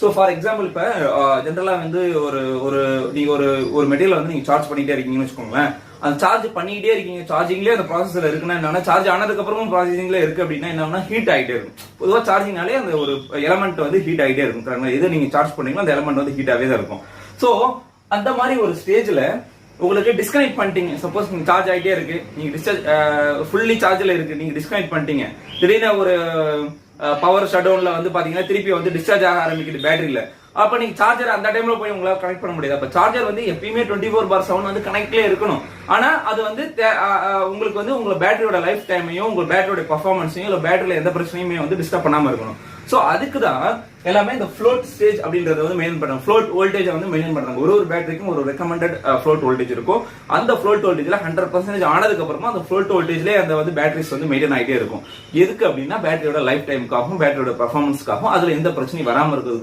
So for example இப்போ ஜென்ரலாக வந்து ஒரு ஒரு நீங்க ஒரு மெட்டீரியல் வந்து நீங்க சார்ஜ் பண்ணிட்டே இருக்கீங்கன்னு வச்சுக்கோங்களேன். அந்த சார்ஜ் பண்ணிக்கிட்டே இருக்கீங்க, சார்ஜிங்லேயே அந்த ப்ராசஸர் இருக்குன்னா என்னன்னா, சார்ஜ் ஆனதுக்கு அப்புறமும் ப்ராசஸிங்ல இருக்கு அப்படின்னா என்னன்னா ஹீட் ஆகிட்டே இருக்கும். பொதுவாக சார்ஜிங்னாலே அந்த ஒரு எலமெண்ட் வந்து ஹீட் ஆகிட்டே இருக்கும். எது நீங்க சார்ஜ் பண்ணீங்களோ அந்த எலமெண்ட் வந்து ஹீட்டாகவே தான் இருக்கும். ஸோ அந்த மாதிரி ஒரு ஸ்டேஜ்ல உங்களுக்கு டிஸ்கனெக்ட் பண்ணிட்டீங்க. சப்போஸ் நீங்க சார்ஜ் ஆகிட்டே இருக்கு, நீங்க டிஸ்சார்ஜ் ஃபுல்லி சார்ஜ்ல இருக்கு, நீங்க டிஸ்கனெக்ட் பண்ணிட்டீங்க. திடீர்னு ஒரு பவர் ஷட் டவுன்ல வந்து பாத்தீங்கன்னா திருப்பி வந்து டிஸ்சார்ஜ் ஆக ஆரம்பிக்குது பேட்டரியில. அப்ப நீங்க சார்ஜர் அந்த டைம்ல போய் உங்களால கனெக்ட் பண்ண முடியாது. அப்ப சார்ஜர் வந்து எப்பயுமே 24/7 வந்து கனெக்ட்லயே இருக்கணும். ஆனா அது வந்து உங்களுக்கு வந்து உங்க பேட்டரியோட லைஃப் டைமையும் உங்க பேட்டரியோட பர்ஃபார்மன்ஸையும் இல்ல பேட்டரியில எந்த பிரச்சனையுமே வந்து டிஸ்டர்ப் பண்ணாம இருக்கணும். சோ அதுக்கு தான் எல்லாமே இந்த ஃப்ளோட் ஸ்டேஜ் அப்படின்றத வந்து மெயின்டைன் பண்றாங்க. ஃப்ளோட் வோல்டேஜ் வந்து மெயின்டைன் பண்றாங்க. ஒரு பேட்டரிக்கும் ஒரு ரெக்கமெண்டட் ஃப்ளோட் வோல்டேஜ் இருக்கும். அந்த ஃப்ளோட் வோல்டேஜ்ல 100% ஆனதுக்கு அப்புறமா அந்த ஃப்ளோட் வோல்டேஜ்லேயே அந்த வந்து பேட்டரிஸ் வந்து மெயின்டைன் ஆகிட்டே இருக்கும். எதுக்கு அப்படின்னா பேட்டரியோட லைஃப் டைமுக்காகவும் பேட்டரியோட பர்ஃபார்மன்ஸ்க்காகவும் அதுல எந்த பிரச்சனையும் வராம இருக்குது.